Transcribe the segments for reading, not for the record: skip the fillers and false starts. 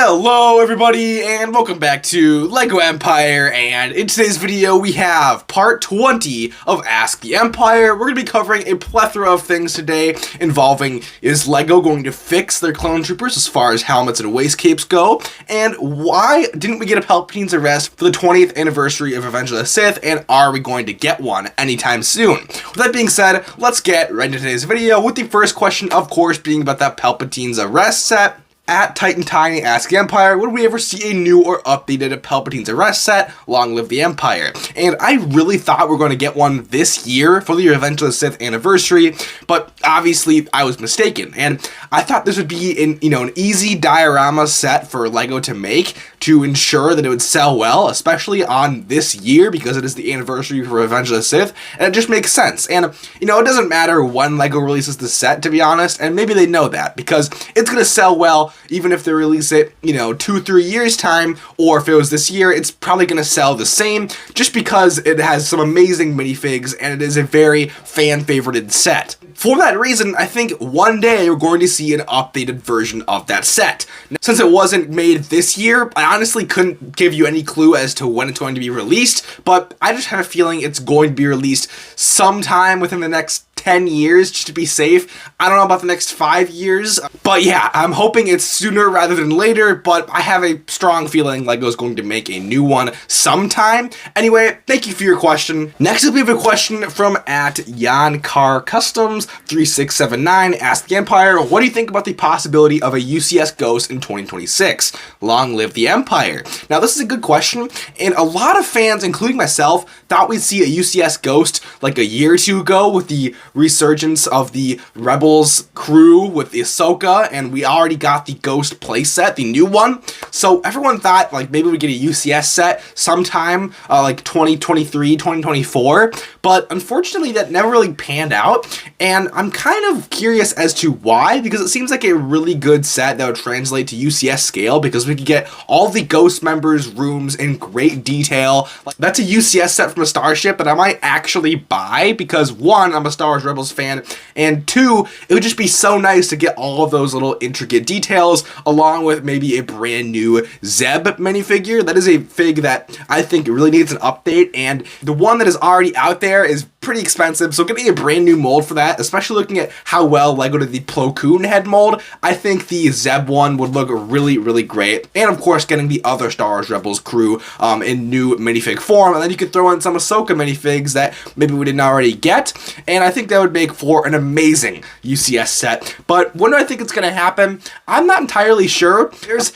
Hello everybody and welcome back to LEGO Empire, and in today's video we have part 20 of Ask the Empire. We're going to be covering a plethora of things today involving, is LEGO going to fix their clone troopers as far as helmets and waist capes go, and why didn't we get a Palpatine's arrest for the 20th anniversary of Revenge of the Sith, and are we going to get one anytime soon? With that being said, let's get right into today's video with the first question, of course, being about that Palpatine's arrest set. At Titan Tiny Ask the Empire, would we ever see a new or updated Palpatine's arrest set? Long live the Empire. And I really thought we were going to get one this year for the Revenge of the Sith anniversary, but obviously I was mistaken. And I thought this would be an easy diorama set for LEGO to make to ensure that it would sell well, especially on this year because it is the anniversary for Revenge of the Sith, and it just makes sense. And it doesn't matter when LEGO releases the set, to be honest, and maybe they know that because it's going to sell well even if they release it, 2-3 years time, or if it was this year, it's probably going to sell the same just because it has some amazing minifigs and it is a very fan-favorited set. For that reason, I think one day we're going to see an updated version of that set. Since it wasn't made this year, I honestly couldn't give you any clue as to when it's going to be released, but I just have a feeling it's going to be released sometime within the next 10 years, just to be safe. I don't know about the next 5 years, but yeah, I'm hoping it's sooner rather than later, but I have a strong feeling LEGO's going to make a new one sometime. Anyway, thank you for your question. Next up, we have a question from at Yankar Customs 3679. Ask the Empire, what do you think about the possibility of a UCS Ghost in 2026? Long live the Empire. Now, this is a good question, and a lot of fans, including myself, thought we'd see a UCS Ghost like a year or two ago with the resurgence of the Rebels crew with the Ahsoka, and we already got the Ghost playset, the new one. So everyone thought like maybe we get a UCS set sometime like 2023, 2024, but unfortunately that never really panned out, and I'm kind of curious as to why, because it seems like a really good set that would translate to UCS scale because we could get all the Ghost members' rooms in great detail. That's a UCS set from a Starship that I might actually buy because one, I'm a Star Wars Rebels fan, and two, it would just be so nice to get all of those little intricate details along with maybe a brand new Zeb minifigure. That is a fig that I think really needs an update, and the one that is already out there is pretty expensive, so getting a brand new mold for that, especially looking at how well LEGO did the Plo Koon head mold, I think the Zeb one would look really, really great. And of course, getting the other Star Wars Rebels crew in new minifig form, and then you could throw in some Ahsoka minifigs that maybe we didn't already get, and I think that would make for an amazing UCS set. But when do I think it's going to happen? I'm not entirely sure. There's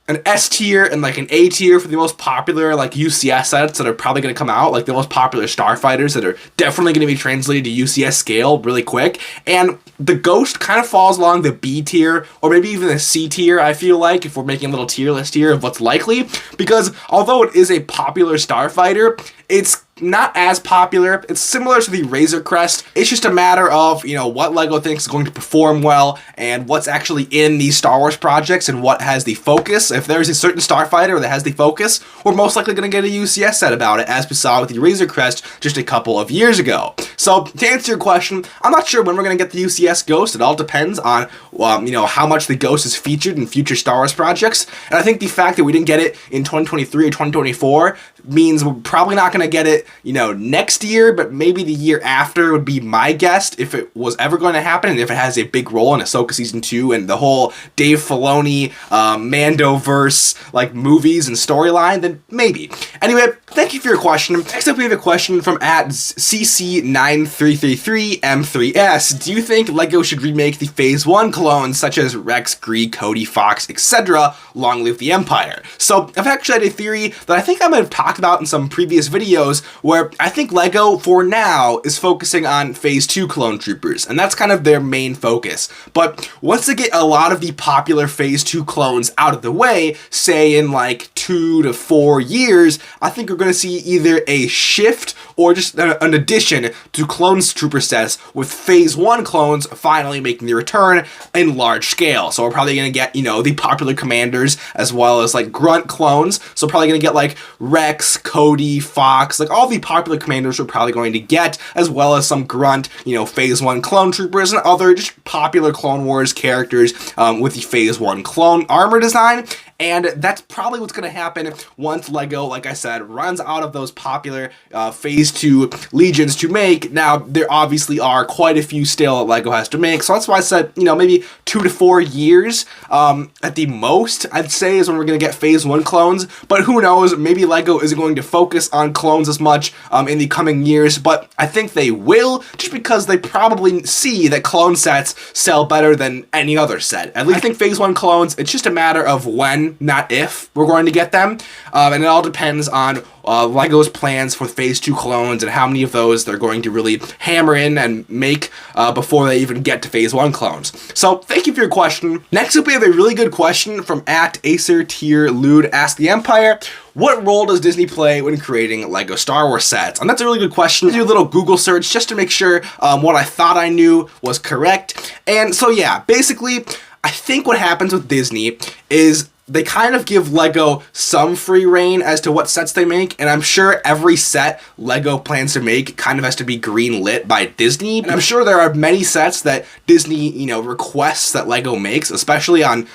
an S tier and like an A tier for the most popular like UCS sets that are probably going to come out, like the most popular starfighters that are definitely going to be translated to UCS scale really quick, and the Ghost kind of falls along the B tier or maybe even the C tier, I feel like, if we're making a little tier list here of what's likely, because although it is a popular starfighter, it's not as popular. It's similar to the Razor Crest. It's just a matter of, what LEGO thinks is going to perform well and what's actually in these Star Wars projects and what has the focus. If there's a certain starfighter that has the focus, we're most likely going to get a UCS set about it, as we saw with the Razor Crest just a couple of years ago. So, to answer your question, I'm not sure when we're going to get the UCS Ghost. It all depends on, how much the Ghost is featured in future Star Wars projects. And I think the fact that we didn't get it in 2023 or 2024 means we're probably not going to get it, next year, but maybe the year after would be my guess if it was ever going to happen, and if it has a big role in Ahsoka Season 2 and the whole Dave Filoni Mandoverse like movies and storyline, then maybe. Anyway, thank you for your question. Next up, we have a question from at CC9333M3S. Do you think LEGO should remake the Phase 1 clones such as Rex, Greek, Cody, Fox, etc.? Long live the Empire. So I've actually had a theory that I think I might have talked about in some previous videos where I think LEGO, for now, is focusing on Phase 2 clone troopers, and that's kind of their main focus. But once they get a lot of the popular Phase 2 clones out of the way, say in like 2 to 4 years, I think we're going to see either a shift or just an addition to clones trooper sets, with Phase 1 clones finally making the return in large scale. So we're probably going to get, the popular commanders as well as like grunt clones. So probably going to get like Rex, Cody, Fox, like all the popular commanders we're probably going to get, as well as some grunt, Phase 1 clone troopers and other just popular Clone Wars characters with the Phase 1 clone armor design. And that's probably what's going to happen once LEGO, like I said, runs out of those popular Phase 2 Legions to make. Now, there obviously are quite a few still that LEGO has to make, so that's why I said, you know, maybe 2 to 4 years at the most, I'd say, is when we're going to get Phase 1 clones. But who knows, maybe LEGO isn't going to focus on clones as much in the coming years, but I think they will, just because they probably see that clone sets sell better than any other set. At least I think Phase 1 clones, it's just a matter of when, not if, we're going to get them, and it all depends on LEGO's plans for Phase 2 clones and how many of those they're going to really hammer in and make before they even get to Phase 1 clones. So, thank you for your question. Next up, we have a really good question from @AcerTierLude Ask the Empire. What role does Disney play when creating LEGO Star Wars sets? And that's a really good question. I do a little Google search just to make sure what I thought I knew was correct. And so yeah, basically, I think what happens with Disney is they kind of give LEGO some free reign as to what sets they make, and I'm sure every set LEGO plans to make kind of has to be green lit by Disney. And I'm sure there are many sets that Disney, you know, requests that LEGO makes, especially on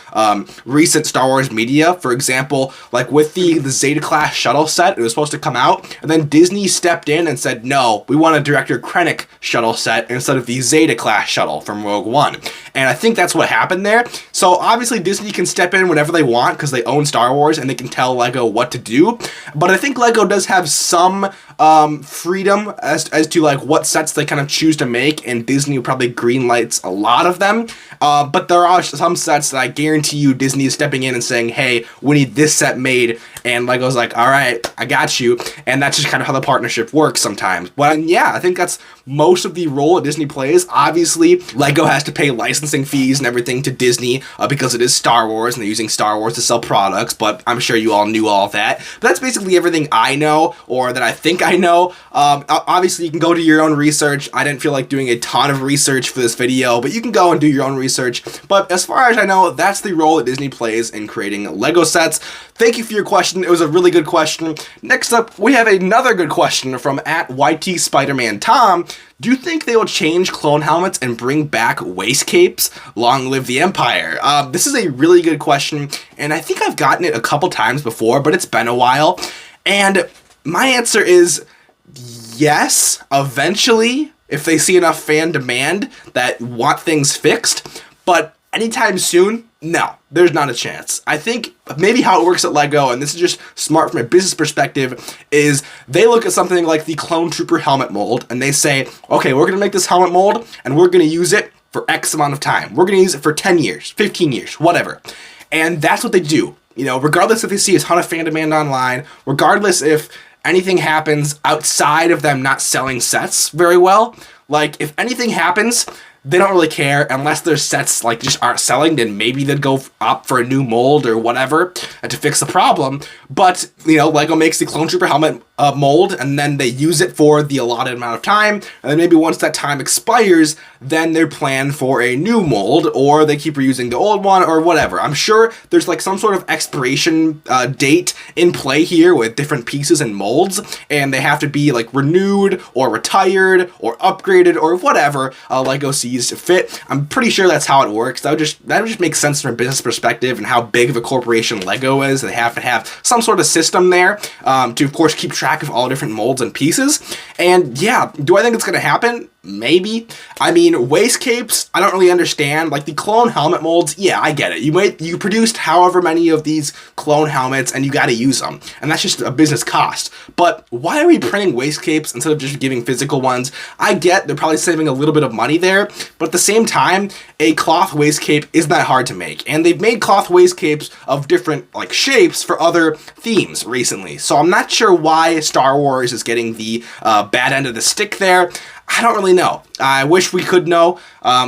recent Star Wars media. For example, like with the Zeta class shuttle set, it was supposed to come out, and then Disney stepped in and said, no, we want a Director Krennic shuttle set instead of the Zeta class shuttle from Rogue One. And I think that's what happened there. So obviously Disney can step in whenever they want, because they own Star Wars and they can tell LEGO what to do. But I think LEGO does have some freedom as to like what sets they kind of choose to make, and Disney probably greenlights a lot of them. But there are some sets that I guarantee you Disney is stepping in and saying, hey, we need this set made, and LEGO's like, all right, I got you. And that's just kind of how the partnership works sometimes. But yeah, I think that's most of the role that Disney plays. Obviously, LEGO has to pay licensing fees and everything to Disney because it is Star Wars and they're using Star Wars to sell products, but I'm sure you all knew all of that. But that's basically everything I know, or that I think I know. Obviously, you can go do your own research. I didn't feel like doing a ton of research for this video, but you can go and do your own research. But as far as I know, that's the role that Disney plays in creating LEGO sets. Thank you for your question. It was a really good question. Next up, we have another good question from @YTSpidermanTom. Do you think they will change clone helmets and bring back waist capes? Long live the Empire. This is a really good question, and I think I've gotten it a couple times before, but it's been a while. And my answer is yes, eventually, if they see enough fan demand that want things fixed. But anytime soon, no, there's not a chance. I think maybe how it works at LEGO, and this is just smart from a business perspective, is they look at something like the Clone Trooper helmet mold, and they say, okay, we're going to make this helmet mold, and we're going to use it for X amount of time. We're going to use it for 10 years, 15 years, whatever. And that's what they do. You know, regardless if they see a ton of fan demand online, regardless if anything happens outside of them not selling sets very well, like if anything happens, they don't really care unless their sets like just aren't selling. Then maybe they'd go up for a new mold or whatever to fix the problem. But you know, LEGO makes the Clone Trooper helmet mold, and then they use it for the allotted amount of time. And then maybe once that time expires, then they're planned for a new mold, or they keep reusing the old one, or whatever. I'm sure there's like some sort of expiration date in play here with different pieces and molds, and they have to be like renewed or retired or upgraded or whatever LEGO sees to fit. I'm pretty sure that's how it works. That would just make sense from a business perspective and how big of a corporation LEGO is. They have to have some sort of system there to, of course, keep track of all different molds and pieces. And yeah, do I think it's going to happen? Maybe. I mean, waist capes, I don't really understand. Like the clone helmet molds, yeah, I get it. You produced however many of these clone helmets and you got to use them. And that's just a business cost. But why are we printing waist capes instead of just giving physical ones? I get they're probably saving a little bit of money there, but at the same time, a cloth waist cape isn't that hard to make. And they've made cloth waist capes of different like shapes for other themes recently. So I'm not sure why Star Wars is getting the bad end of the stick there. I don't really know. I wish we could know,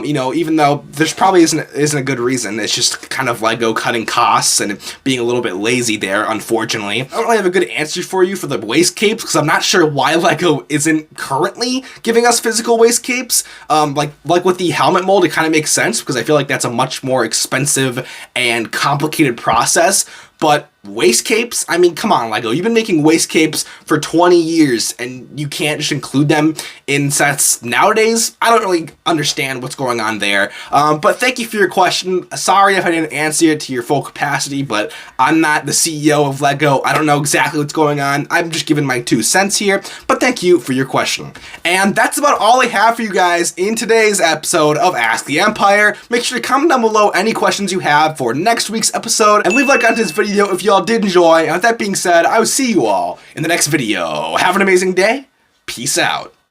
you know, even though there's probably isn't a good reason. It's just kind of LEGO cutting costs and being a little bit lazy there, unfortunately. I don't really have a good answer for you for the waist capes, because I'm not sure why LEGO isn't currently giving us physical waist capes. Like with the helmet mold, it kind of makes sense, because I feel like that's a much more expensive and complicated process. But waist capes? I mean, come on, LEGO. You've been making waist capes for 20 years and you can't just include them in sets nowadays? I don't really understand what's going on there. But thank you for your question. Sorry if I didn't answer it to your full capacity, but I'm not the CEO of LEGO. I don't know exactly what's going on. I'm just giving my 2 cents here, but thank you for your question. And that's about all I have for you guys in today's episode of Ask the Empire. Make sure to comment down below any questions you have for next week's episode, and leave a like on this video if y'all did enjoy. And with that being said, I will see you all in the next video. Have an amazing day. Peace out.